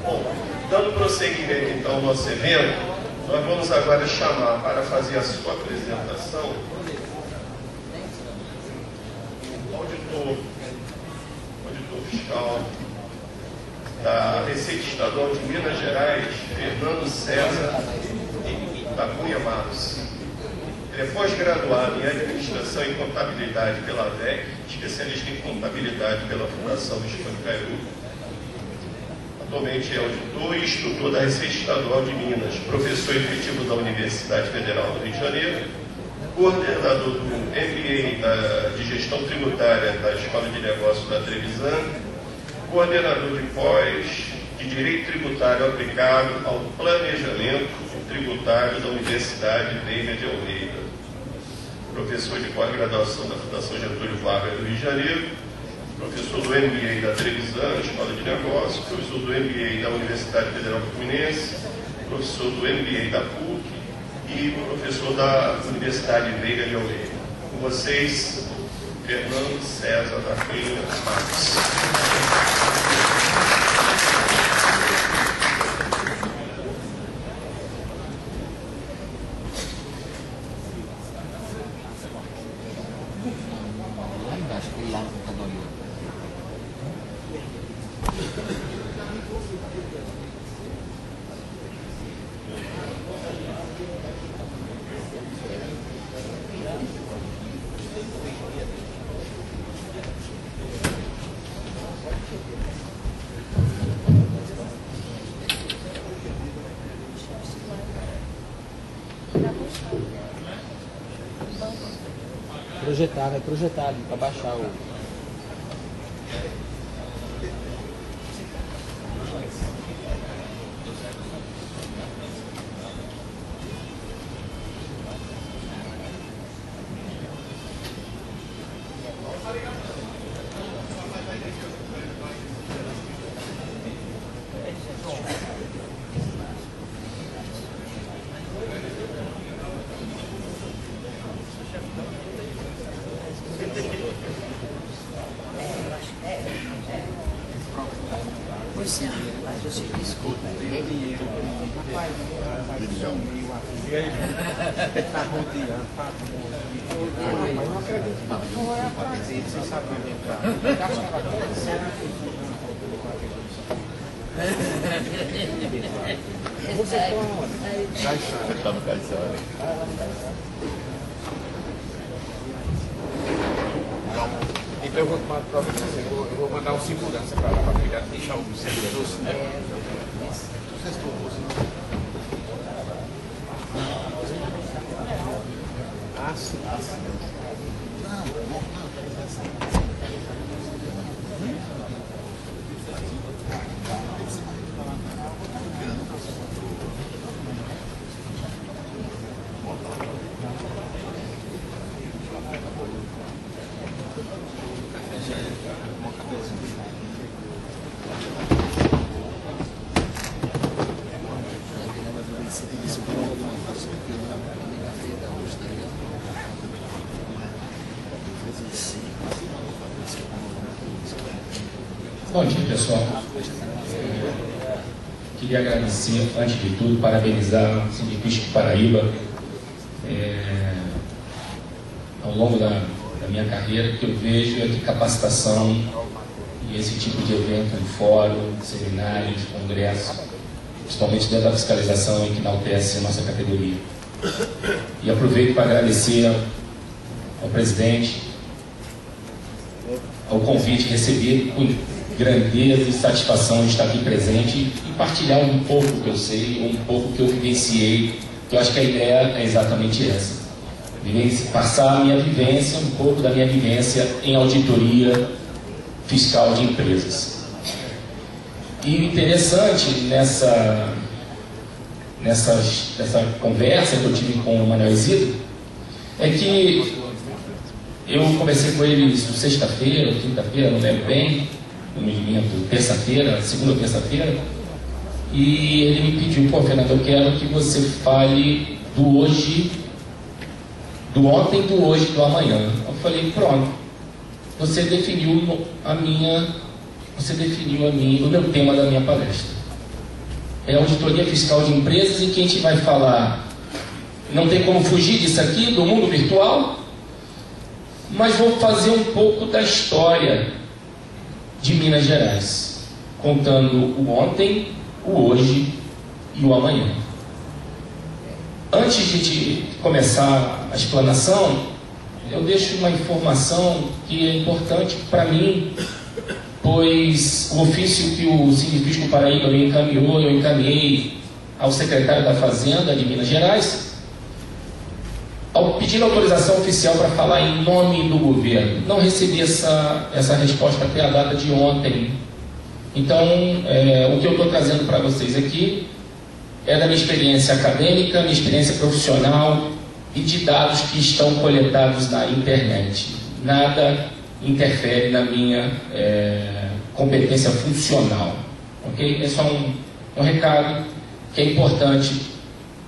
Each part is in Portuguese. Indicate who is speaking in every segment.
Speaker 1: Bom, dando prosseguimento então ao nosso evento, nós vamos agora chamar para fazer a sua apresentação o auditor fiscal da Receita Estadual de Minas Gerais, Fernando César da Cunha Matos. Ele é pós-graduado em Administração e Contabilidade pela AVEC, especialista em Contabilidade pela Fundação Visconde Cairu. Atualmente é auditor e instrutor da Receita Estadual de Minas, professor efetivo da Universidade Federal do Rio de Janeiro, coordenador do MBA de Gestão Tributária da Escola de Negócios da Trevisan, coordenador de pós de Direito Tributário aplicado ao Planejamento Tributário da Universidade Veiga de Almeida, professor de pós-graduação da Fundação Getúlio Vargas do Rio de Janeiro, professor do MBA da Trevisan, Escola de Negócios, professor do MBA da Universidade Federal Fluminense, professor do MBA da PUC e professor da Universidade Veiga de Almeida. Com vocês, Fernando César da Cunha Matos.
Speaker 2: Vai projetar ali para baixar o...
Speaker 3: Então eu vou tomar prova de você, eu vou mandar um segurança para lá para cuidar, deixar o servidor, né?
Speaker 4: Bom dia, pessoal. Queria agradecer, antes de tudo, parabenizar o Sindipista de Paraíba ao longo da minha carreira, que eu vejo é que capacitação e esse tipo de evento, um fórum, seminários, congressos, principalmente dentro da fiscalização, que enaltece a nossa categoria. E aproveito para agradecer ao presidente, ao convite recebido com grandeza e satisfação de estar aqui presente e partilhar um pouco do que eu sei, um pouco do que eu vivenciei, que eu acho que a ideia é exatamente essa. Passar a minha vivência, um pouco da minha vivência em auditoria fiscal de empresas. E o interessante nessa conversa que eu tive com o Manuel Isidro é que eu conversei com ele sexta-feira, quinta-feira, não lembro bem, no movimento terça-feira, segunda ou terça-feira, e ele me pediu: pô, Fernando, eu quero que você fale do hoje, do ontem, do hoje, do amanhã. Eu falei: pronto, você definiu o meu tema da minha palestra. é auditoria fiscal de empresas, em que a gente vai falar, não tem como fugir disso aqui, do mundo virtual, mas vou fazer um pouco da história de Minas Gerais, contando o ontem, o hoje e o amanhã. Antes de começar a explanação, eu deixo uma informação que é importante para mim, pois o ofício que o Sindifisco Paraíba me encaminhou, eu encaminhei ao secretário da Fazenda de Minas Gerais, ao pedir autorização oficial para falar em nome do governo. Não recebi essa resposta até a data de ontem. Então, o que eu estou trazendo para vocês aqui é da minha experiência acadêmica, minha experiência profissional e de dados que estão coletados na internet. Nada interfere na minha competência funcional. Ok? É só um recado que é importante,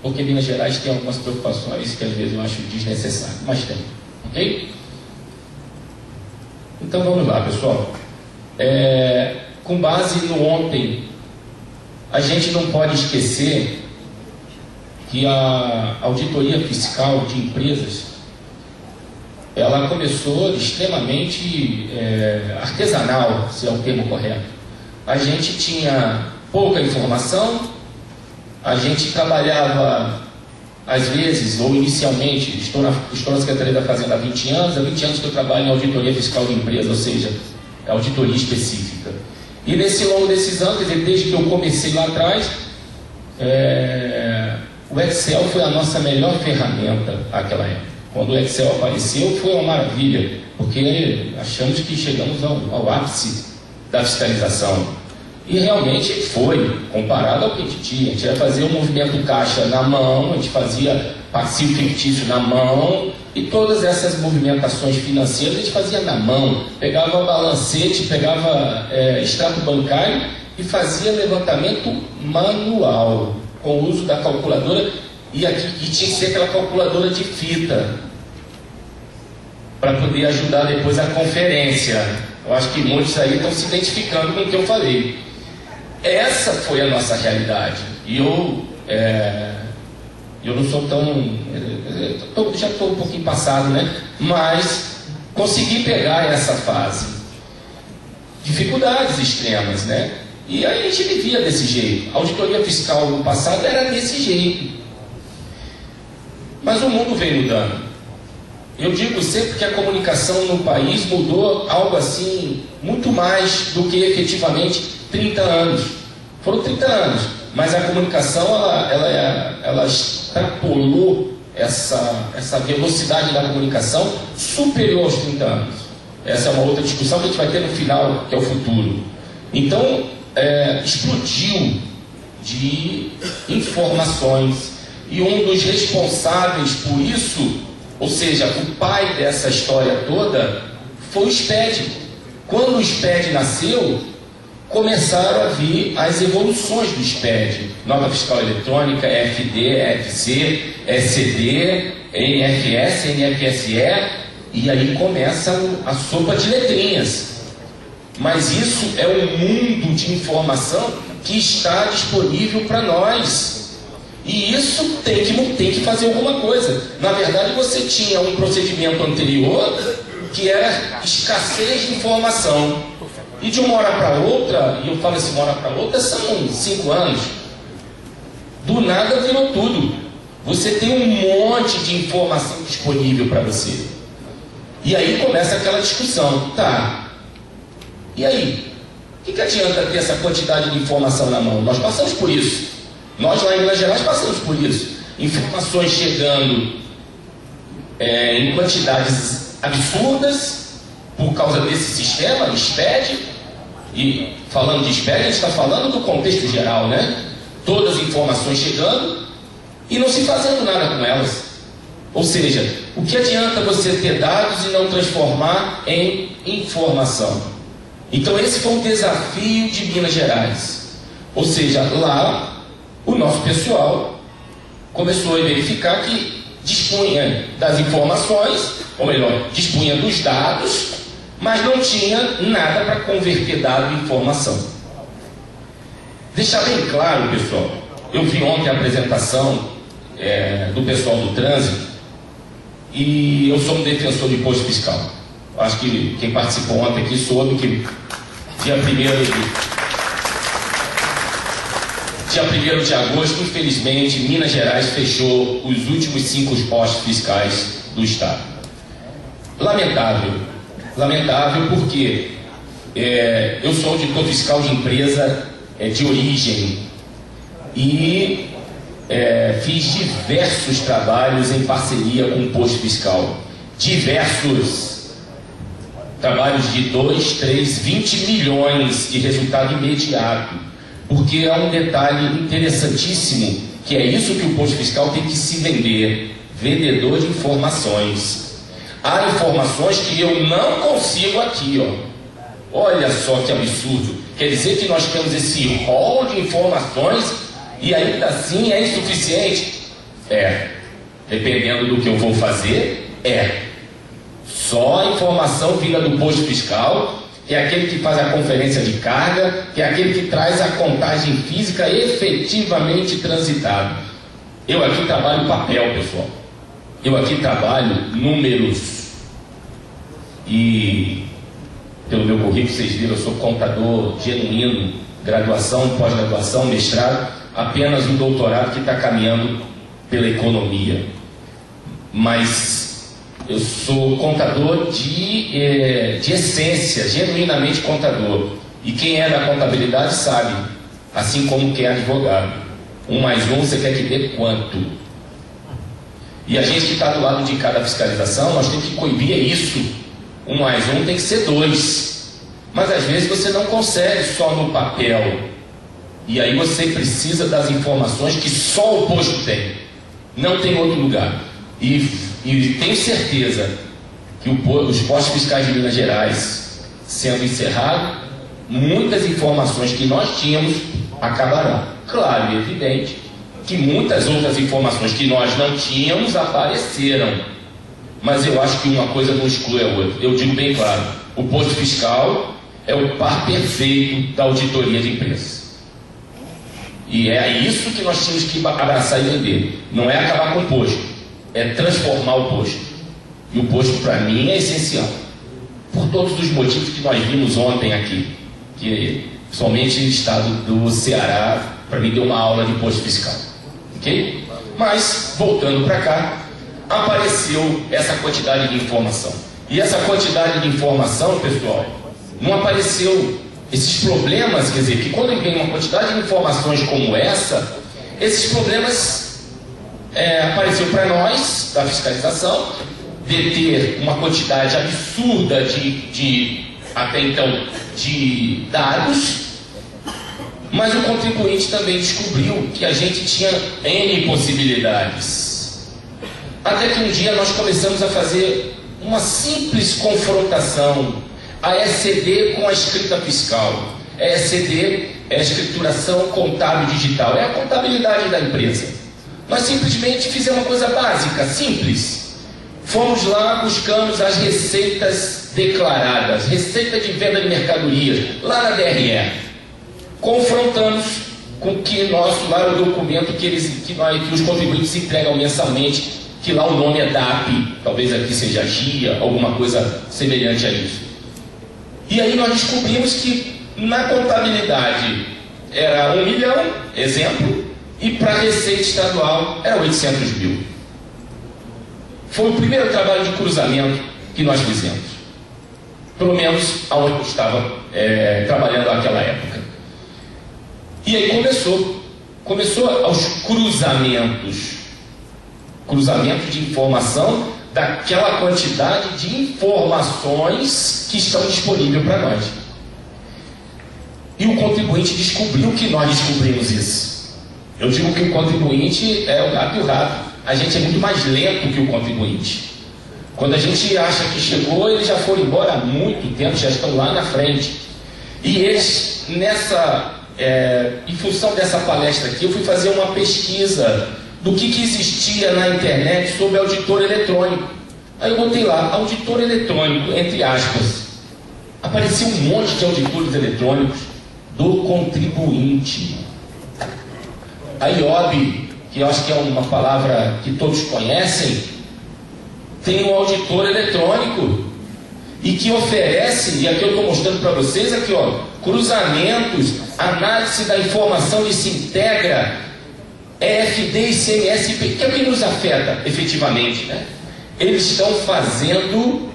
Speaker 4: porque Minas Gerais tem algumas preocupações que às vezes eu acho desnecessário, mas tem. Ok? Então vamos lá, pessoal. Com base no ontem, a gente não pode esquecer que a auditoria fiscal de empresas, ela começou extremamente artesanal, se é o termo correto. A gente tinha pouca informação, a gente trabalhava, às vezes, ou inicialmente, estou na Secretaria da Fazenda há 20 anos, há 20 anos que eu trabalho em auditoria fiscal de empresa, ou seja, auditoria específica. E nesse longo desses anos, quer dizer, desde que eu comecei lá atrás, o Excel foi a nossa melhor ferramenta naquela época. Quando o Excel apareceu, foi uma maravilha, porque achamos que chegamos ao ápice da fiscalização. E realmente foi, comparado ao que a gente tinha. A gente ia fazer um movimento caixa na mão, a gente fazia passivo fictício na mão, e todas essas movimentações financeiras a gente fazia na mão. Pegava balancete, pegava extrato bancário e fazia levantamento manual, com o uso da calculadora, e tinha que ser aquela calculadora de fita, para poder ajudar depois a conferência. Eu acho que muitos aí estão se identificando com o que eu falei. Essa foi a nossa realidade. E eu não sou tão... já estou um pouquinho passado, né? Mas consegui pegar essa fase. Dificuldades extremas, né? E aí a gente vivia desse jeito. A auditoria fiscal no passado era desse jeito. Mas o mundo vem mudando. Eu digo sempre que a comunicação no país mudou algo assim, muito mais do que efetivamente 30 anos. Foram 30 anos, mas a comunicação ela extrapolou essa velocidade da comunicação superior aos 30 anos. Essa é uma outra discussão que a gente vai ter no final, que é o futuro. Então, explodiu de informações, e um dos responsáveis por isso, ou seja, o pai dessa história toda, foi o SPED. Quando o SPED nasceu, começaram a vir as evoluções do SPED. Nota Fiscal Eletrônica, FD, FC, SD, NFS, NFSE, e aí começa a sopa de letrinhas. Mas isso é um mundo de informação que está disponível para nós. E isso tem que fazer alguma coisa. Na verdade, você tinha um procedimento anterior que era escassez de informação. E de uma hora para outra, e eu falo assim, uma hora para outra, são 5 anos. Do nada virou tudo. Você tem um monte de informação disponível para você. E aí começa aquela discussão. Tá, e aí? O que adianta ter essa quantidade de informação na mão? Nós passamos por isso. Nós lá em Minas Gerais passamos por isso. Informações chegando em quantidades absurdas por causa desse sistema, SPED. E falando de SPED, a gente está falando do contexto geral, né? Todas as informações chegando e não se fazendo nada com elas. Ou seja, o que adianta você ter dados e não transformar em informação? Então esse foi um desafio de Minas Gerais. Ou seja, lá o nosso pessoal começou a verificar que dispunha das informações, ou melhor, dispunha dos dados, mas não tinha nada para converter dado em informação. Deixar bem claro, pessoal, eu vi ontem a apresentação do pessoal do trânsito e eu sou um defensor de imposto fiscal. Acho que quem participou ontem aqui soube que dia 1º de agosto, infelizmente, Minas Gerais fechou os últimos 5 postos fiscais do Estado. Lamentável. Lamentável porque eu sou auditor fiscal de empresa de origem e fiz diversos trabalhos em parceria com o posto fiscal. Diversos trabalhos de 2, 3, 20 milhões de resultado imediato. Porque há um detalhe interessantíssimo, que é isso que o posto fiscal tem que se vender. Vendedor de informações. Há informações que eu não consigo aqui, ó. Olha só que absurdo. Quer dizer que nós temos esse rol de informações e ainda assim é insuficiente? Dependendo do que eu vou fazer, Só a informação vinda do posto fiscal, que é aquele que faz a conferência de carga, que é aquele que traz a contagem física efetivamente transitada. Eu aqui trabalho papel, pessoal. Eu aqui trabalho números. E pelo meu currículo vocês viram, eu sou contador genuíno, graduação, pós-graduação, mestrado, apenas um doutorado que está caminhando pela economia. Mas eu sou contador de essência, genuinamente contador. E quem é da contabilidade sabe, assim como quem é advogado. 1 mais 1 você quer que dê quanto? E a gente que está do lado de cada fiscalização, nós temos que coibir isso. 1 mais 1 tem que ser 2. Mas às vezes você não consegue só no papel. E aí você precisa das informações que só o posto tem. Não tem outro lugar. E tenho certeza que os postos fiscais de Minas Gerais, sendo encerrados, muitas informações que nós tínhamos acabarão. Claro e evidente que muitas outras informações que nós não tínhamos apareceram. Mas eu acho que uma coisa não exclui a outra. Eu digo bem claro, o posto fiscal é o par perfeito da auditoria de empresas. E é isso que nós tínhamos que abraçar e vender. Não é acabar com o posto, é transformar o posto. E o posto, para mim, é essencial. Por todos os motivos que nós vimos ontem aqui. Que somente o estado do Ceará, para mim, deu uma aula de posto fiscal. Ok? Mas, voltando para cá, apareceu essa quantidade de informação. E essa quantidade de informação, pessoal, não apareceu esses problemas, quer dizer, que quando vem uma quantidade de informações como essa, esses problemas apareceu para nós, da fiscalização, de ter uma quantidade absurda até então, de dados, mas o contribuinte também descobriu que a gente tinha N possibilidades. Até que um dia nós começamos a fazer uma simples confrontação, a ECD com a escrita fiscal. A ECD é a escrituração contábil digital, é a contabilidade da empresa. Nós simplesmente fizemos uma coisa básica, simples. Fomos lá, buscamos as receitas declaradas, receita de venda de mercadorias, lá na DRE. Confrontamos com que lá o documento que os contribuintes entregam mensalmente, que lá o nome é DAP, talvez aqui seja GIA, alguma coisa semelhante a isso. E aí nós descobrimos que na contabilidade era 1 milhão, exemplo, e para a Receita Estadual era 800 mil. Foi o primeiro trabalho de cruzamento que nós fizemos. Pelo menos aonde eu estava trabalhando naquela época. E aí começou aos cruzamentos de informação daquela quantidade de informações que estão disponíveis para nós. E o contribuinte descobriu que nós descobrimos isso. Eu digo que o contribuinte é o gato e o rato. A gente é muito mais lento que o contribuinte. Quando a gente acha que chegou, eles já foram embora há muito tempo, já estão lá na frente. E eles, em função dessa palestra aqui, eu fui fazer uma pesquisa do que existia na internet sobre auditor eletrônico. Aí eu botei lá, auditor eletrônico, entre aspas. Apareceu um monte de auditores eletrônicos. do contribuinte. A IOB, que eu acho que é uma palavra que todos conhecem, tem um auditor eletrônico e que oferece, e aqui eu estou mostrando para vocês, aqui ó, cruzamentos, análise da informação que se integra, EFD e CMS, que é o que nos afeta efetivamente, né? Eles estão fazendo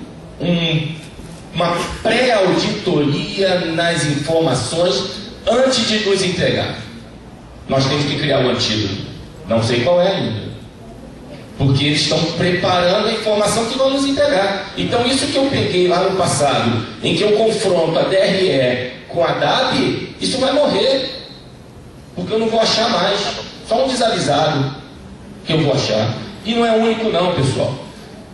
Speaker 4: uma pré-auditoria nas informações antes de nos entregar. Nós temos que criar um antídoto, não sei qual é ainda, porque eles estão preparando a informação que vão nos entregar. Então isso que eu peguei lá no passado, em que eu confronto a DRE com a DAB, isso vai morrer, porque eu não vou achar mais, só um desavisado que eu vou achar. E não é o único não, pessoal.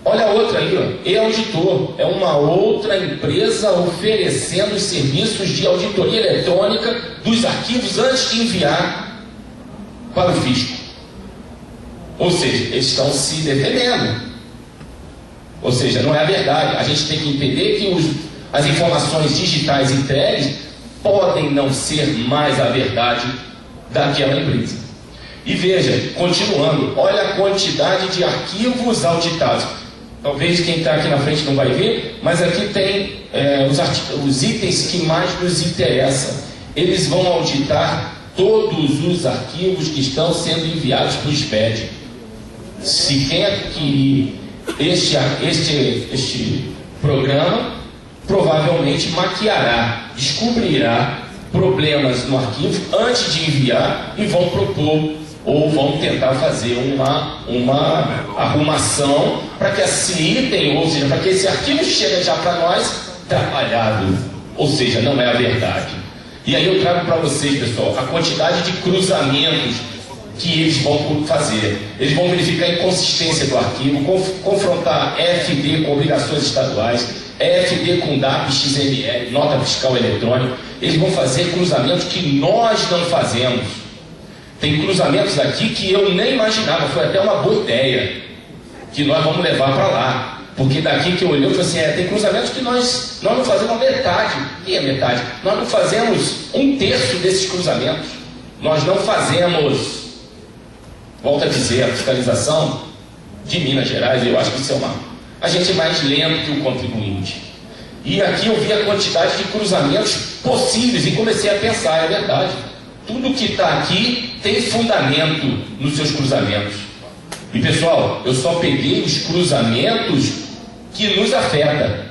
Speaker 4: Olha a outra aí, ó, e-auditor, é uma outra empresa oferecendo os serviços de auditoria eletrônica dos arquivos antes de enviar para o fisco. Ou seja, eles estão se defendendo. Ou seja, não é a verdade. A gente tem que entender que as informações digitais entregues podem não ser mais a verdade daquela empresa. E veja, continuando, olha a quantidade de arquivos auditados. Talvez quem está aqui na frente não vai ver, mas aqui tem os itens que mais nos interessam. Eles vão auditar todos os arquivos que estão sendo enviados para o SPED. Se quem adquirir este programa, provavelmente maquiará, descobrirá problemas no arquivo antes de enviar e vão propor ou vão tentar fazer uma arrumação para que esse item, ou seja, para que esse arquivo chegue já para nós trabalhado, ou seja, não é a verdade. E aí eu trago para vocês, pessoal, a quantidade de cruzamentos que eles vão fazer. Eles vão verificar a inconsistência do arquivo, confrontar EFD com obrigações estaduais, EFD com DAP, XML, nota fiscal eletrônica. Eles vão fazer cruzamentos que nós não fazemos. Tem cruzamentos aqui que eu nem imaginava, foi até uma boa ideia, que nós vamos levar para lá. Porque daqui que eu olhei, eu falei assim, tem cruzamentos que nós não fazemos a metade. E a metade? Nós não fazemos 1/3 desses cruzamentos. Nós não fazemos, volto a dizer, a fiscalização de Minas Gerais, eu acho que isso é a gente é mais lento que o contribuinte. E aqui eu vi a quantidade de cruzamentos possíveis e comecei a pensar, é verdade. Tudo que está aqui tem fundamento nos seus cruzamentos. E pessoal, eu só peguei os cruzamentos que nos afeta,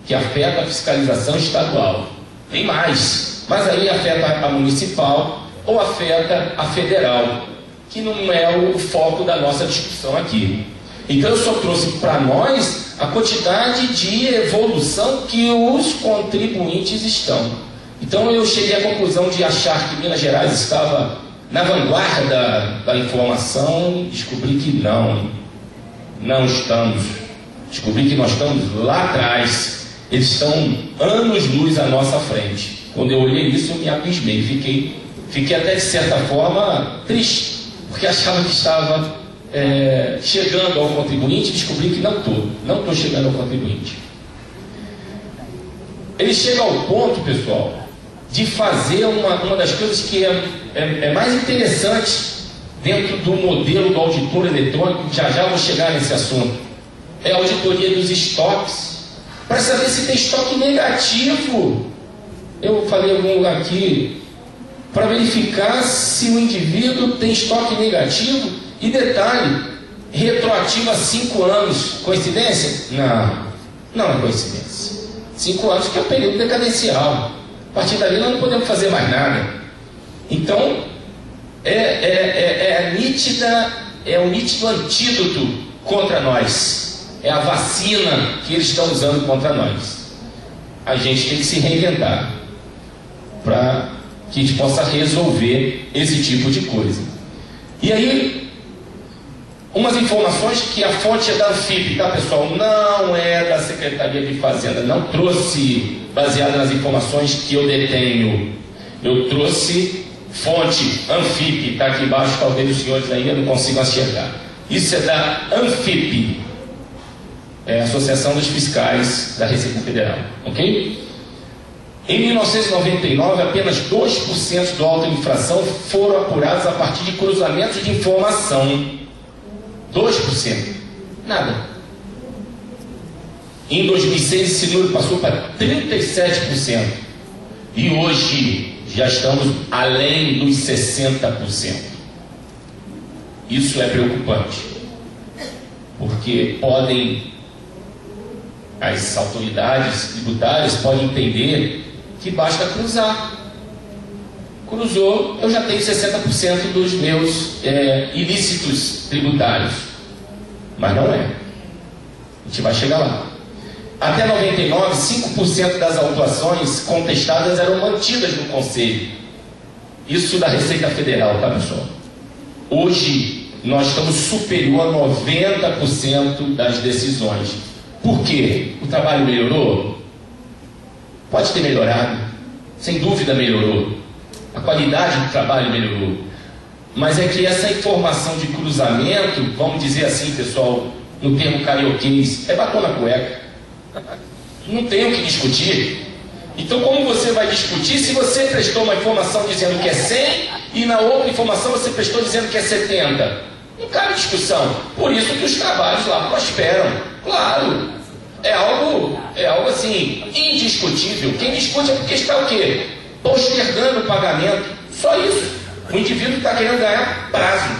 Speaker 4: que afeta a fiscalização estadual. Tem mais, mas aí afeta a municipal ou afeta a federal, que não é o foco da nossa discussão aqui. Então eu só trouxe para nós a quantidade de evolução que os contribuintes estão. Então eu cheguei à conclusão de achar que Minas Gerais estava na vanguarda da informação, descobri que não estamos. Descobri que nós estamos lá atrás. Eles estão anos-luz à nossa frente. Quando eu olhei isso, eu me abismei. Fiquei até de certa forma triste, porque achava que estava chegando ao contribuinte, descobri que não estou chegando ao contribuinte. Ele chega ao ponto, pessoal, de fazer uma das coisas que é mais interessante dentro do modelo do auditor eletrônico, já vou chegar nesse assunto, é a auditoria dos estoques, para saber se tem estoque negativo. Eu falei em algum lugar aqui, para verificar se o indivíduo tem estoque negativo. E detalhe, retroativo a 5 anos. Coincidência? Não é coincidência. 5 anos que é o período decadencial. A partir dali nós não podemos fazer mais nada. Então, é o nítido antídoto contra nós. É a vacina que eles estão usando contra nós. A gente tem que se reinventar para que a gente possa resolver esse tipo de coisa. E aí, umas informações que a fonte é da Anfip, tá, pessoal? Não é da Secretaria de Fazenda. Não trouxe baseada nas informações que eu detenho. Eu trouxe fonte Anfip, está aqui embaixo, talvez os senhores ainda não consigam enxergar. Isso é da Anfip, é a Associação dos Fiscais da Receita Federal, ok? Em 1999, apenas 2% do auto infração foram apurados a partir de cruzamentos de informação. 2%. Nada. Em 2006, esse número passou para 37%. E hoje já estamos além dos 60%. Isso é preocupante, porque as autoridades tributárias podem entender que basta cruzar. Cruzou, eu já tenho 60% dos meus ilícitos tributários. Mas não é. A gente vai chegar lá. Até 99, 5% das autuações contestadas eram mantidas no Conselho. Isso da Receita Federal, tá, pessoal? Hoje, nós estamos superior a 90% das decisões. Por quê? O trabalho melhorou? Pode ter melhorado. Sem dúvida melhorou. A qualidade do trabalho melhorou. Mas é que essa informação de cruzamento, vamos dizer assim, pessoal, no termo carioquês, é batom na cueca. Não tem o que discutir. Então como você vai discutir se você prestou uma informação dizendo que é 100 e na outra informação você prestou dizendo que é 70? Não cabe discussão. Por isso que os trabalhos lá prosperam. Claro, é algo assim, indiscutível. Quem discute é porque está o quê? Postergando o pagamento. Só isso. O indivíduo está querendo ganhar prazo.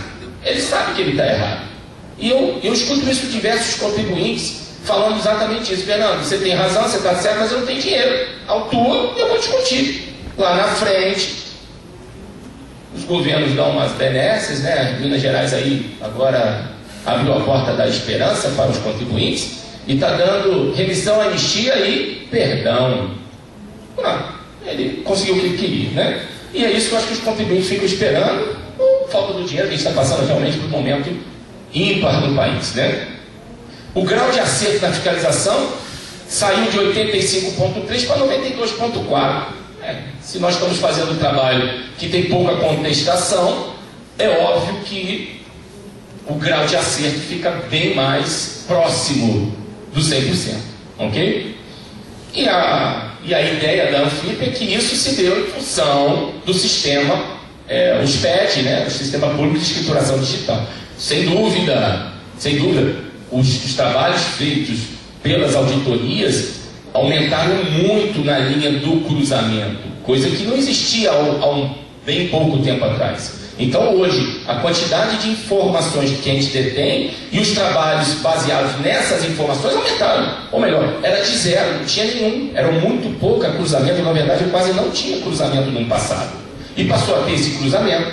Speaker 4: Ele sabe que ele está errado. E eu escuto isso de diversos contribuintes falando exatamente isso. Fernando, você tem razão, você está certo, mas eu não tenho dinheiro. Autua e eu vou discutir. Lá na frente, os governos dão umas benesses, né? Minas Gerais aí agora abriu a porta da esperança para os contribuintes e está dando remissão, anistia e perdão. Ele conseguiu o que ele queria, né? E é isso que eu acho que os contribuintes ficam esperando. Falta do dinheiro, que a gente está passando realmente por um momento ímpar no país, né? O grau de acerto na fiscalização saiu de 85,3 para 92,4. Se nós estamos fazendo um trabalho que tem pouca contestação, é óbvio que o grau de acerto fica bem mais próximo do 100%, ok? E a ideia da Anfip é que isso se deu em função do sistema, o SPED, né? O Sistema Público de Escrituração Digital. Sem dúvida, os trabalhos feitos pelas auditorias aumentaram muito na linha do cruzamento, coisa que não existia há um bem pouco tempo atrás. Então hoje, a quantidade de informações que a gente detém e os trabalhos baseados nessas informações aumentaram. Ou melhor, era de zero, não tinha nenhum. Era muito pouco cruzamento, na verdade eu quase não tinha cruzamento no passado. E passou a ter esse cruzamento.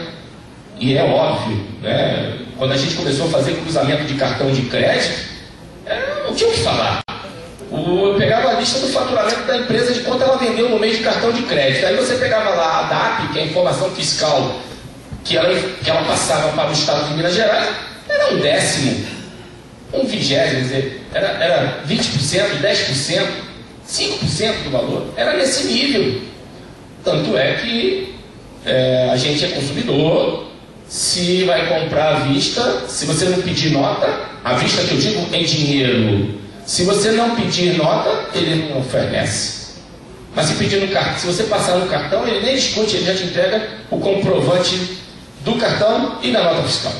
Speaker 4: E é óbvio, né? Quando a gente começou a fazer cruzamento de cartão de crédito, não tinha o que falar. Eu pegava a lista do faturamento da empresa de quanto ela vendeu no mês de cartão de crédito. Aí você pegava lá a DAP, que é a informação fiscal que ela passava para o estado de Minas Gerais, era 1/10, 1/20, quer dizer, era 20%, 10%, 5% do valor. Era nesse nível. Tanto é que a gente é consumidor. Se vai comprar à vista, se você não pedir nota, à vista que eu digo em dinheiro, se você não pedir nota, ele não oferece. Mas se pedir no cartão, se você passar no cartão, ele nem discute, ele já te entrega o comprovante do cartão e da nota fiscal.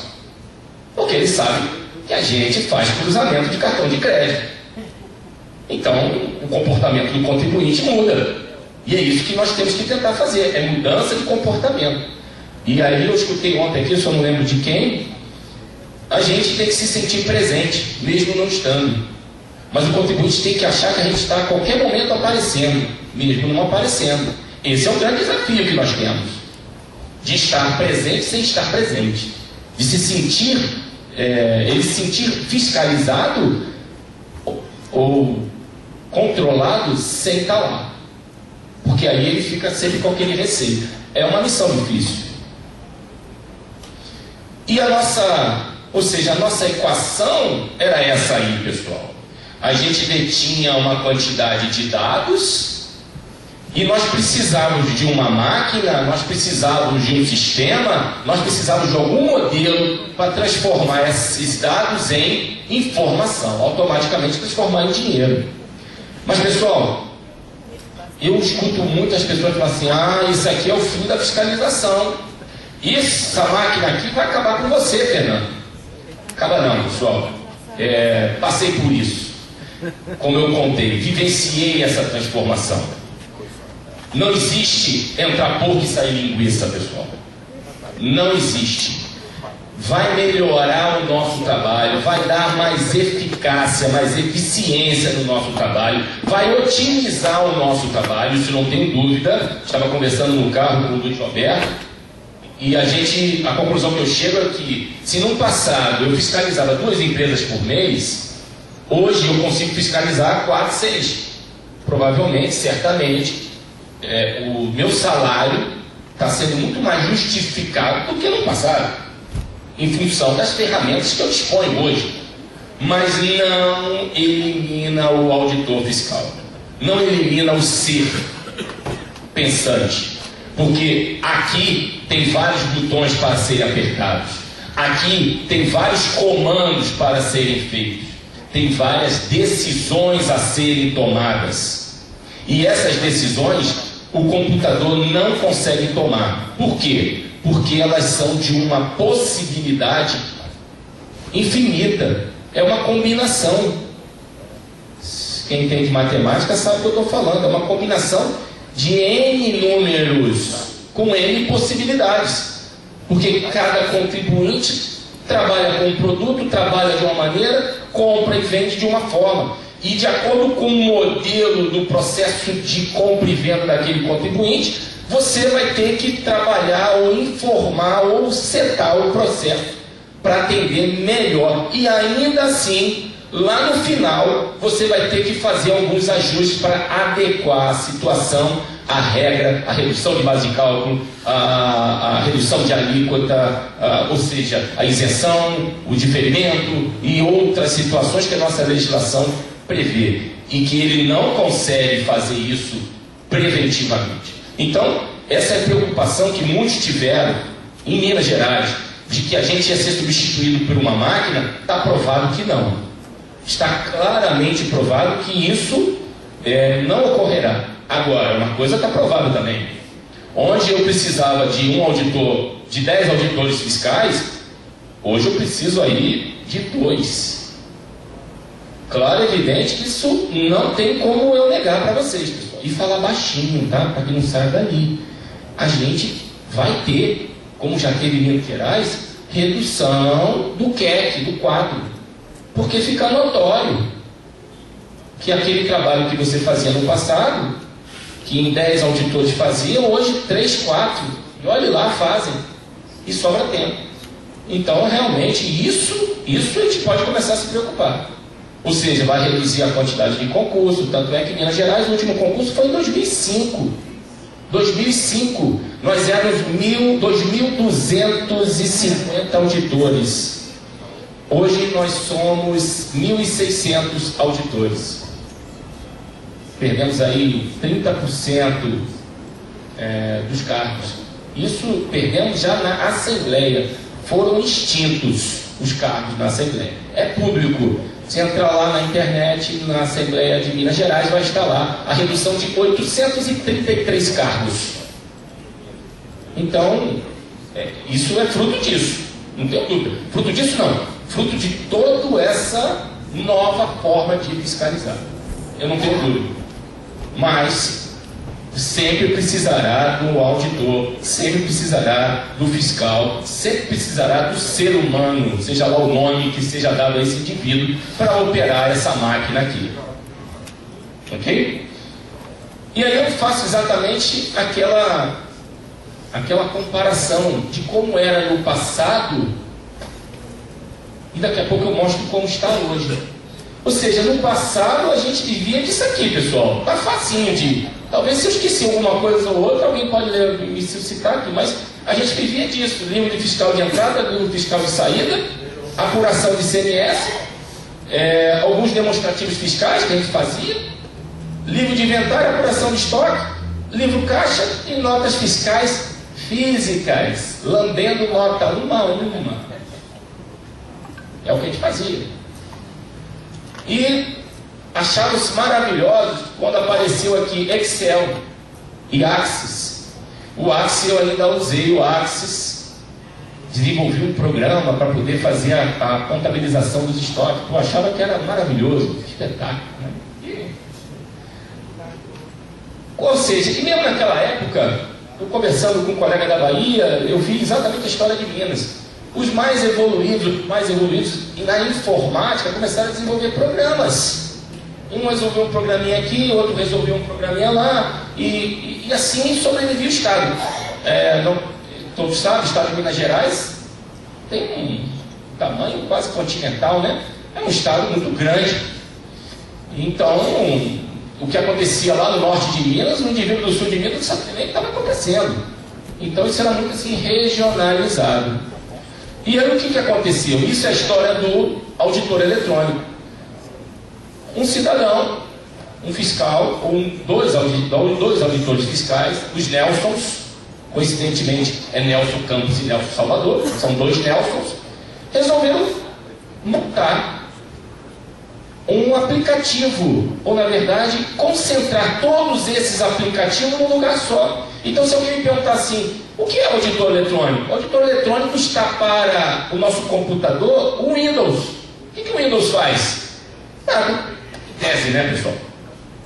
Speaker 4: Porque ele sabe que a gente faz cruzamento de cartão de crédito. Então, o comportamento do contribuinte muda. E é isso que nós temos que tentar fazer, é mudança de comportamento. E aí eu escutei ontem aqui, só não lembro de quem, a gente tem que se sentir presente, mesmo não estando. Mas o contribuinte tem que achar que a gente está a qualquer momento aparecendo, mesmo não aparecendo. Esse é o grande desafio que nós temos. De estar presente sem estar presente. De se sentir, ele se sentir fiscalizado ou controlado sem estar lá. Porque aí ele fica sempre com aquele receio. É uma missão difícil. E a nossa equação era essa aí, pessoal. A gente detinha uma quantidade de dados e nós precisávamos de uma máquina, nós precisávamos de um sistema, nós precisávamos de algum modelo para transformar esses dados em informação, automaticamente transformar em dinheiro. Mas, pessoal, eu escuto muitas pessoas falar assim, ah, isso aqui é o fim da fiscalização. Essa máquina aqui vai acabar com você, Fernando. Acaba não, pessoal. Passei por isso. Como eu contei, vivenciei essa transformação. Não existe entrar porco e sair linguiça, pessoal. Não existe. Vai melhorar o nosso trabalho, vai dar mais eficácia, mais eficiência no nosso trabalho, vai otimizar o nosso trabalho, isso não tenho dúvida. Estava conversando no carro com o Luiz Roberto e a conclusão que eu chego é que se no passado eu fiscalizava 2 empresas por mês, hoje eu consigo fiscalizar 4, 6. Provavelmente, certamente, o meu salário está sendo muito mais justificado do que no passado, em função das ferramentas que eu disponho hoje. Mas não elimina o auditor fiscal, não elimina o ser pensante, porque aqui tem vários botões para serem apertados, aqui tem vários comandos para serem feitos, tem várias decisões a serem tomadas, e essas decisões o computador não consegue tomar. Por quê? Porque elas são de uma possibilidade infinita. É uma combinação. Quem entende matemática sabe o que eu estou falando. É uma combinação de N números com N possibilidades. Porque cada contribuinte trabalha com um produto, trabalha de uma maneira, compra e vende de uma forma. E de acordo com o modelo do processo de compra e venda daquele contribuinte, você vai ter que trabalhar ou informar ou setar o processo para atender melhor. E ainda assim, lá no final, você vai ter que fazer alguns ajustes para adequar a situação, a regra, a redução de base de cálculo, a redução de alíquota, ou seja, a isenção, o diferimento e outras situações que a nossa legislação prevê. E que ele não consegue fazer isso preventivamente. Então, essa é a preocupação que muitos tiveram em Minas Gerais, de que a gente ia ser substituído por uma máquina. Está provado que não. Está claramente provado que isso não ocorrerá. Agora, uma coisa está provada também. Onde eu precisava de um auditor, de 10 auditores fiscais, hoje eu preciso aí de 2. Claro, é evidente que isso não tem como eu negar para vocês, pessoal. E falar baixinho, tá? Para que não saia dali. A gente vai ter, como já teve em Minas Gerais, redução do QEC, do quadro. Porque fica notório que aquele trabalho que você fazia no passado, que em 10 auditores faziam, hoje 3, 4. E olhe lá, fazem. E sobra tempo. Então, realmente, isso a gente pode começar a se preocupar. Ou seja, vai reduzir a quantidade de concurso. Tanto é que em Minas Gerais o último concurso foi em 2005. 2005, nós éramos 2.250 auditores. Hoje nós somos 1.600 auditores. Perdemos aí 30% dos cargos. Isso perdemos já na Assembleia. Foram extintos os cargos na Assembleia. É público. Se entrar lá na internet, na Assembleia de Minas Gerais, vai estar lá a redução de 833 cargos. Então, isso é fruto disso. Não tenho dúvida. Fruto disso não. Fruto de toda essa nova forma de fiscalizar. Eu não tenho dúvida. Mas sempre precisará do auditor, sempre precisará do fiscal, sempre precisará do ser humano, seja lá o nome que seja dado a esse indivíduo, para operar essa máquina aqui. Ok? E aí eu faço exatamente aquela comparação de como era no passado, e daqui a pouco eu mostro como está hoje. Ou seja, no passado a gente vivia disso aqui, pessoal. Tá facinho de... Talvez se eu esqueci alguma coisa ou outra, alguém pode me citar aqui, mas a gente vivia disso. Livro de fiscal de entrada, livro de fiscal de saída, apuração de ICMS, alguns demonstrativos fiscais que a gente fazia, livro de inventário, apuração de estoque, livro caixa e notas fiscais físicas, lambendo nota uma a uma. É o que a gente fazia. E acharam-se maravilhosos quando apareceu aqui Excel e Axis. O Axis eu ainda usei o Axis, desenvolvi um programa para poder fazer a contabilização dos estoques. Eu achava que era maravilhoso, espetáculo, né? Ou seja, e mesmo naquela época, eu conversando com um colega da Bahia, eu vi exatamente a história de Minas. Os mais evoluídos na informática começaram a desenvolver programas. Um resolveu um programinha aqui, outro resolveu um programinha lá, e assim sobrevivia o Estado. Todos sabem, o Estado de Minas Gerais tem um tamanho quase continental, né? É um Estado muito grande. Então, o que acontecia lá no norte de Minas, no indivíduo do sul de Minas não sabia nem o que estava acontecendo. Então isso era muito assim regionalizado. E aí o que aconteceu? Isso é a história do auditor eletrônico. Um cidadão, um fiscal, ou dois auditores fiscais, os Nelsons, coincidentemente é Nelson Campos e Nelson Salvador, são dois Nelsons, resolveram montar um aplicativo, ou na verdade, concentrar todos esses aplicativos num lugar só. Então, se alguém me perguntar assim, o que é auditor eletrônico? O auditor eletrônico está para o nosso computador, o Windows. O que o Windows faz? Nada. Tese, né, pessoal?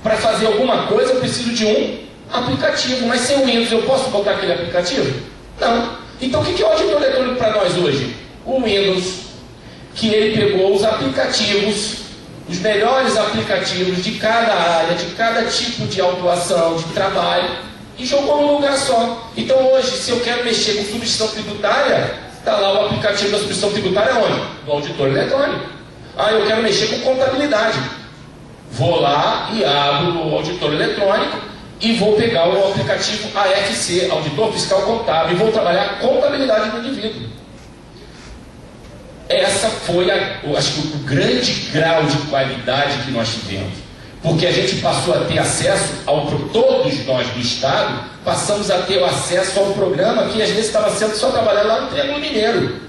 Speaker 4: Para fazer alguma coisa, eu preciso de um aplicativo, mas sem o Windows eu posso botar aquele aplicativo? Não. Então, o que é o auditor eletrônico para nós hoje? O Windows, que ele pegou os aplicativos, os melhores aplicativos de cada área, de cada tipo de autuação, de trabalho, e jogou num lugar só. Então hoje, se eu quero mexer com substituição tributária, está lá o aplicativo da substituição tributária onde? No auditor eletrônico. Ah, eu quero mexer com contabilidade. Vou lá e abro o auditor eletrônico e vou pegar o aplicativo AFC, Auditor Fiscal Contábil, e vou trabalhar a contabilidade do indivíduo. Essa foi, acho que, o grande grau de qualidade que nós tivemos. Porque a gente passou a ter acesso, todos nós do Estado, passamos a ter o acesso ao programa que às vezes estava sendo só trabalhado lá no Triângulo Mineiro.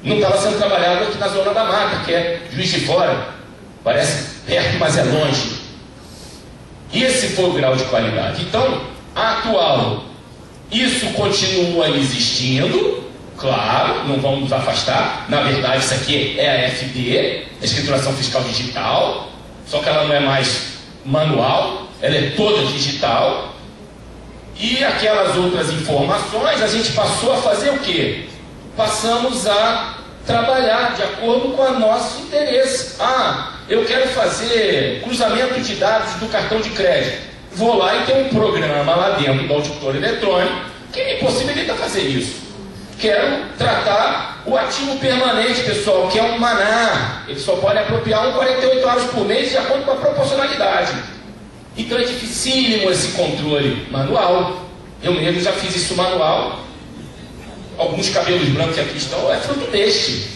Speaker 4: Não estava sendo trabalhado aqui na Zona da Mata, que é Juiz de Fora. Parece perto, mas é longe. Esse foi o grau de qualidade. Então, atual, isso continua existindo. Claro, não vamos nos afastar. Na verdade, isso aqui é a FD, a Escrituração Fiscal Digital, só que ela não é mais manual, ela é toda digital. E aquelas outras informações, a gente passou a fazer o quê? Passamos a trabalhar de acordo com o nosso interesse. Ah, eu quero fazer cruzamento de dados do cartão de crédito. Vou lá e tem um programa lá dentro do auditor eletrônico que me possibilita fazer isso. Quero tratar o ativo permanente, pessoal, que é um maná. Ele só pode apropriar 48 horas por mês de acordo com a proporcionalidade. Então é dificílimo esse controle manual. Eu mesmo já fiz isso manual. Alguns cabelos brancos que aqui estão é fruto deste.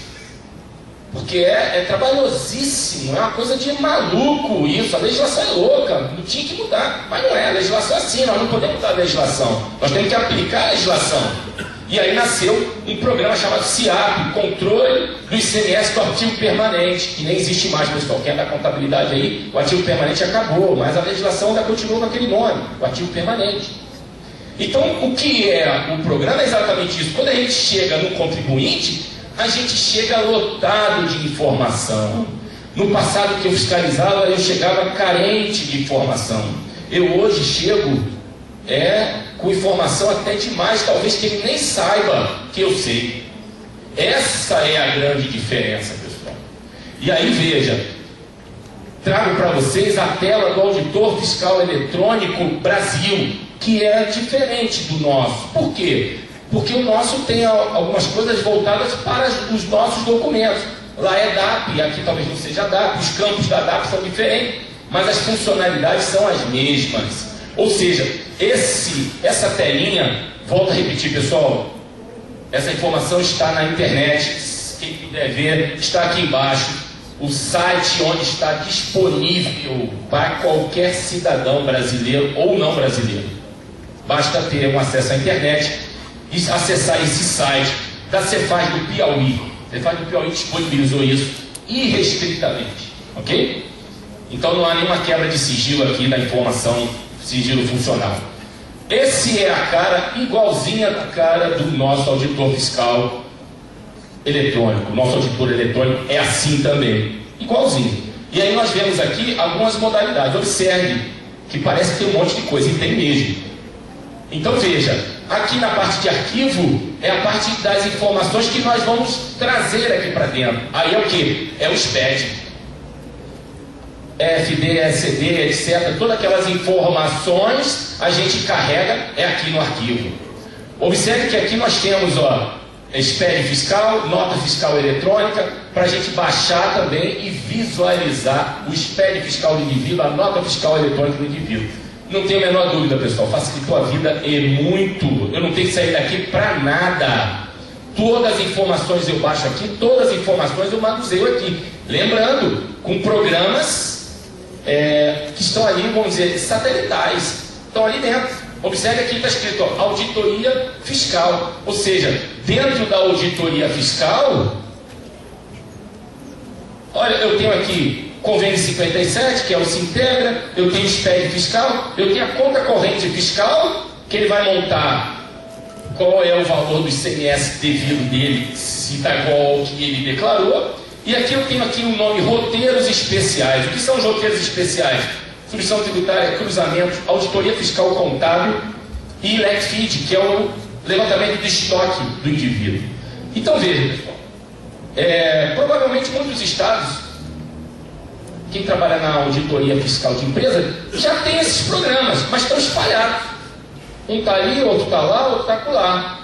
Speaker 4: Porque é trabalhosíssimo, é uma coisa de maluco isso. A legislação é louca, não tinha que mudar. Mas não é, a legislação é assim, nós não podemos mudar a legislação. Nós temos que aplicar a legislação. E aí nasceu um programa chamado CIAP, Controle do ICMS do Ativo Permanente, que nem existe mais, pessoal. Quem é da contabilidade aí, o ativo permanente acabou, mas a legislação ainda continua com aquele nome, o ativo permanente. Então, o que é o programa é exatamente isso. Quando a gente chega no contribuinte, a gente chega lotado de informação. No passado que eu fiscalizava, eu chegava carente de informação. Eu hoje chego com informação até demais, talvez que ele nem saiba que eu sei. Essa é a grande diferença, pessoal. E aí, veja, trago para vocês a tela do Auditor Fiscal Eletrônico Brasil, que é diferente do nosso. Por quê? Porque o nosso tem algumas coisas voltadas para os nossos documentos. Lá é DAP, aqui talvez não seja DAP, os campos da DAP são diferentes, mas as funcionalidades são as mesmas. Ou seja, essa telinha, volto a repetir, pessoal, essa informação está na internet, quem puder ver, está aqui embaixo, o site onde está disponível para qualquer cidadão brasileiro ou não brasileiro. Basta ter um acesso à internet e acessar esse site da Cefaz do Piauí. A Cefaz do Piauí disponibilizou isso irrestritamente, ok? Então não há nenhuma quebra de sigilo aqui da informação, sigilo funcional. Esse é a cara igualzinha da cara do nosso auditor fiscal eletrônico. Nosso auditor eletrônico é assim também, igualzinho. E aí nós vemos aqui algumas modalidades. Observe que parece ter um monte de coisa, e tem mesmo. Então veja, aqui na parte de arquivo é a parte das informações que nós vamos trazer aqui para dentro. Aí é o que? É o SPED, FD, SD, etc. Todas aquelas informações a gente carrega aqui no arquivo. Observe que aqui nós temos, SPED fiscal, nota fiscal eletrônica, para a gente baixar também e visualizar o SPED fiscal do indivíduo, a nota fiscal eletrônica do indivíduo. Não tenho a menor dúvida, pessoal, facilitou a vida e muito. Eu não tenho que sair daqui para nada. Todas as informações eu baixo aqui, todas as informações eu manuseio aqui. Lembrando, com programas que estão ali, vamos dizer, satelitais, estão ali dentro. Observe aqui está escrito, auditoria fiscal. Ou seja, dentro da auditoria fiscal, olha, eu tenho aqui Convênio 57, que é o Sintegra, eu tenho SPED fiscal, eu tenho a conta corrente fiscal, que ele vai montar qual é o valor do ICMS devido dele, se está igual ao que ele declarou. E aqui eu tenho aqui o nome roteiros especiais. O que são os roteiros especiais? Substituição tributária, cruzamentos, auditoria fiscal contábil e LECFID, que é o levantamento do estoque do indivíduo. Então veja, pessoal, provavelmente muitos estados, quem trabalha na auditoria fiscal de empresa, já tem esses programas, mas estão espalhados. Um está ali, outro está lá, outro está acolá.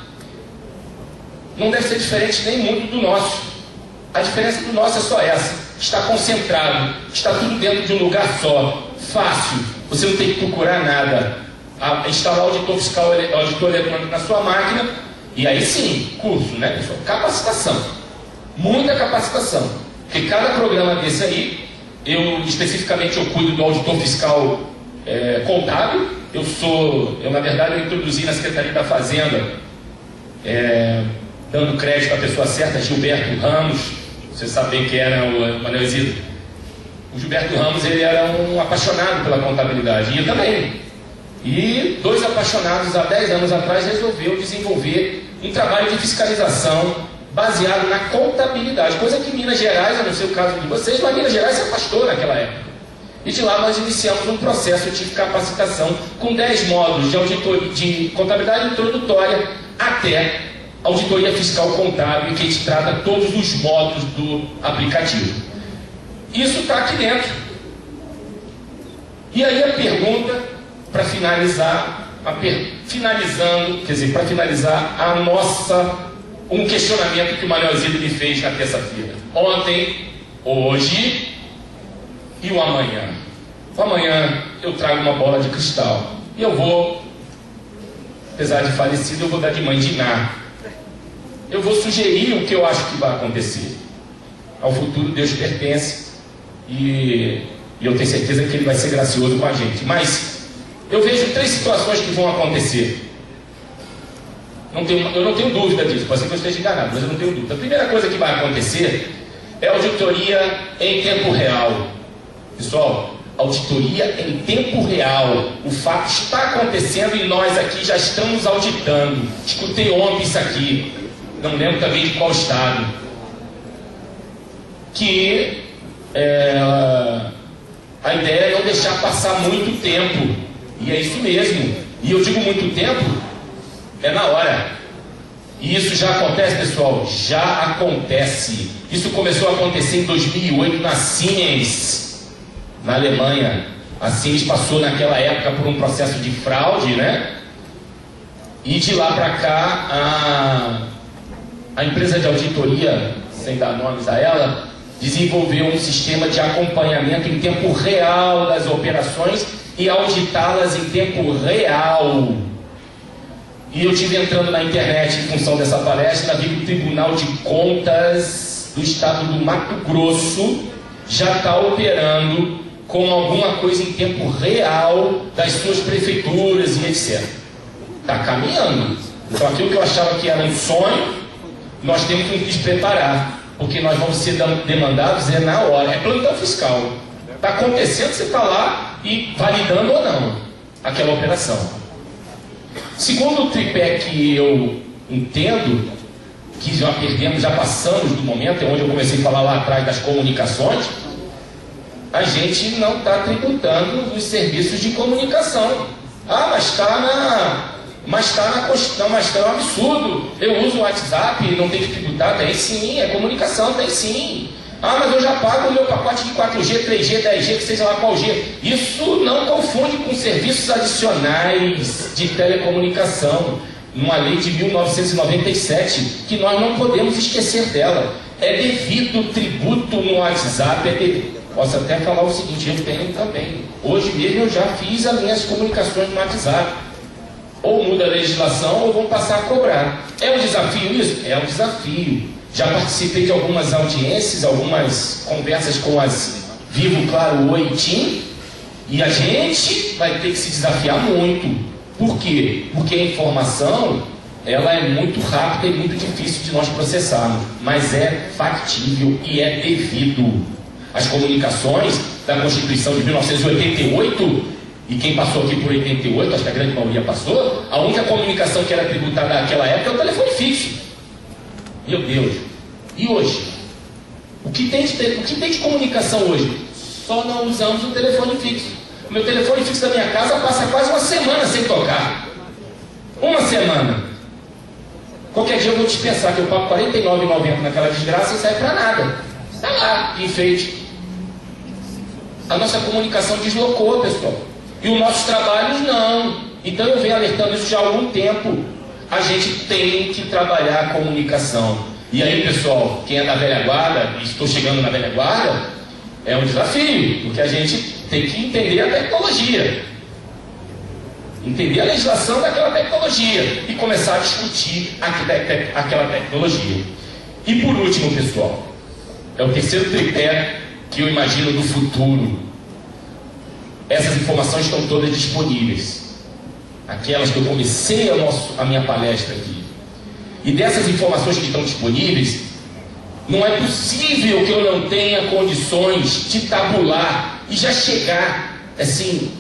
Speaker 4: Não deve ser diferente nem muito do nosso. A diferença do nosso é só essa: está concentrado, está tudo dentro de um lugar só, fácil, você não tem que procurar nada. Instalar auditor fiscal, auditor eletrônico na sua máquina, e aí sim, curso, né, pessoal? Capacitação, muita capacitação, porque cada programa desse aí, especificamente eu cuido do auditor fiscal contábil. Eu na verdade eu introduzi na Secretaria da Fazenda, dando crédito à pessoa certa, Gilberto Ramos. Você sabe bem que era o Manuel Isidro. O Gilberto Ramos, ele era um apaixonado pela contabilidade, e eu também. E dois apaixonados há 10 anos atrás resolveu desenvolver um trabalho de fiscalização baseado na contabilidade, coisa que Minas Gerais, eu não sei o caso de vocês, mas Minas Gerais se afastou naquela época. E de lá nós iniciamos um processo de capacitação com 10 módulos de auditoria, de contabilidade introdutória até auditoria fiscal contábil, que a gente trata todos os módulos do aplicativo. Isso está aqui dentro. E aí a pergunta, para finalizar, para finalizar a nossa, um questionamento que o Manuel Isidro me fez na terça-feira. Ontem, hoje e o amanhã. O amanhã eu trago uma bola de cristal. E eu vou, apesar de falecido, eu vou dar de mãe de Ná. Eu vou sugerir o que eu acho que vai acontecer. Ao futuro Deus pertence, e eu tenho certeza que Ele vai ser gracioso com a gente. Mas eu vejo 3 situações que vão acontecer. Eu não tenho dúvida disso, pode ser que eu esteja enganado, mas eu não tenho dúvida. A primeira coisa que vai acontecer é auditoria em tempo real. Pessoal, auditoria em tempo real. O fato está acontecendo e nós aqui já estamos auditando. Escutei ontem isso aqui, não lembro também de qual estado, que a ideia é não deixar passar muito tempo. E é isso mesmo. E eu digo muito tempo, é na hora. E isso já acontece, pessoal, já acontece. Isso começou a acontecer em 2008 na Siemens, na Alemanha. A Siemens passou naquela época por um processo de fraude, né? E de lá para cá, a empresa de auditoria, sem dar nomes a ela, desenvolveu um sistema de acompanhamento em tempo real das operações e auditá-las em tempo real. E eu estive entrando na internet em função dessa palestra, vi que o Tribunal de Contas do Estado do Mato Grosso já está operando com alguma coisa em tempo real das suas prefeituras e etc. Está caminhando. Então aquilo que eu achava que era um sonho, nós temos que nos preparar, porque nós vamos ser demandados na hora. É plantão fiscal. Está acontecendo, você está lá e validando ou não aquela operação. Segundo o tripé que eu entendo, que já perdemos, já passamos do momento, é onde eu comecei a falar lá atrás das comunicações, a gente não está tributando os serviços de comunicação. Ah, mas está um absurdo. Eu uso o WhatsApp e não tem que tributar. Tem sim, é comunicação, tem sim. Ah, mas eu já pago o meu pacote de 4G, 3G, 10G, que seja lá qual G. Isso não confunde com serviços adicionais de telecomunicação. Numa lei de 1997, que nós não podemos esquecer dela. É devido tributo no WhatsApp, é devido. Posso até falar o seguinte, eu tenho também. Hoje mesmo eu já fiz as minhas comunicações no WhatsApp. Ou muda a legislação ou vão passar a cobrar. É um desafio isso? É um desafio. Já participei de algumas audiências, algumas conversas com as Vivo, Claro, Oi, TIM, e a gente vai ter que se desafiar muito. Por quê? Porque a informação, ela é muito rápida e muito difícil de nós processarmos, mas é factível e é devido. As comunicações da Constituição de 1988, e quem passou aqui por 88, acho que a grande maioria passou, a única comunicação que era tributada naquela época é o telefone fixo. Meu Deus! E hoje? O que tem de comunicação hoje? Só não usamos o telefone fixo. O meu telefone fixo da minha casa passa quase uma semana sem tocar. Uma semana. Qualquer dia eu vou dispensar que eu pago R$ 49,90 naquela desgraça e sai para nada. Está lá, enfeite. A nossa comunicação deslocou, pessoal. E os nossos trabalhos não. Então eu venho alertando isso já há algum tempo. A gente tem que trabalhar a comunicação. E aí, pessoal, quem é da velha guarda, e estou chegando na velha guarda, é um desafio, porque a gente tem que entender a tecnologia. Entender a legislação daquela tecnologia e começar a discutir aquela tecnologia. E por último, pessoal, é o terceiro tripé que eu imagino do futuro. Essas informações estão todas disponíveis. Aquelas que eu comecei a minha palestra aqui. E dessas informações que estão disponíveis, não é possível que eu não tenha condições de tabular e já chegar, assim,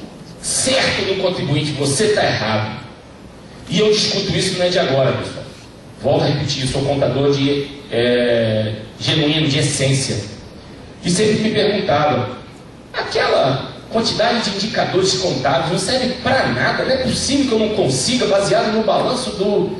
Speaker 4: certo no contribuinte, você está errado. E eu discuto isso não é de agora, pessoal. Volto a repetir, eu sou contador genuíno, de essência. E sempre me perguntavam, aquela quantidade de indicadores contábeis não serve para nada, não é possível que eu não consiga, baseado no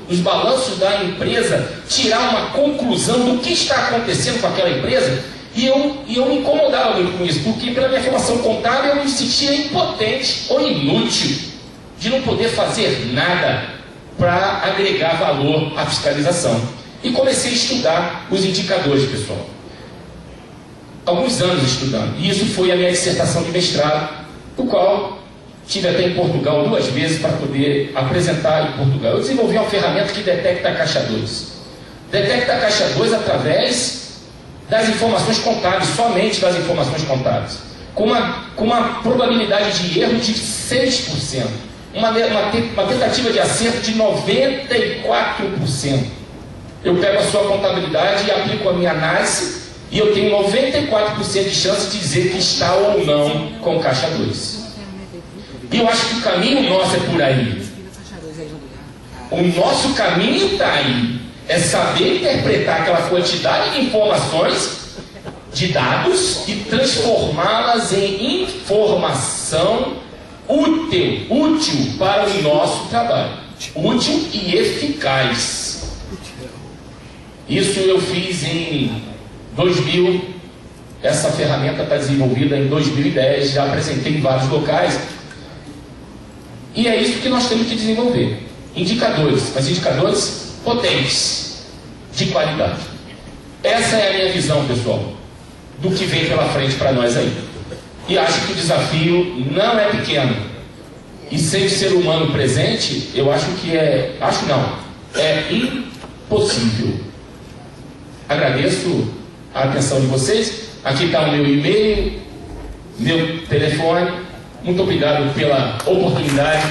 Speaker 4: nos balanços da empresa, tirar uma conclusão do que está acontecendo com aquela empresa. E eu me incomodava muito com isso, porque pela minha formação contábil eu me sentia impotente ou inútil de não poder fazer nada para agregar valor à fiscalização. E comecei a estudar os indicadores, pessoal. Alguns anos estudando. E isso foi a minha dissertação de mestrado, do qual tive até em Portugal 2 vezes para poder apresentar em Portugal. Eu desenvolvi uma ferramenta que detecta a caixa 2. Detecta a caixa 2 através das informações contábeis, somente das informações contábeis, com uma probabilidade de erro de 6%, uma tentativa de acerto de 94%. Eu pego a sua contabilidade e aplico a minha análise e eu tenho 94% de chance de dizer que está ou não com caixa 2. E eu acho que o caminho nosso é por aí. O nosso caminho está aí. É saber interpretar aquela quantidade de informações, de dados, e transformá-las em informação útil para o nosso trabalho. Útil e eficaz. Isso eu fiz em 2000. Essa ferramenta está desenvolvida em 2010. Já apresentei em vários locais. E é isso que nós temos que desenvolver. Indicadores, mas indicadores potentes, de qualidade. Essa é a minha visão, pessoal, do que vem pela frente para nós aí. E acho que o desafio não é pequeno. E sem o ser humano presente, eu acho que é impossível. Agradeço a atenção de vocês. Aqui está o meu e-mail, meu telefone. Muito obrigado pela oportunidade.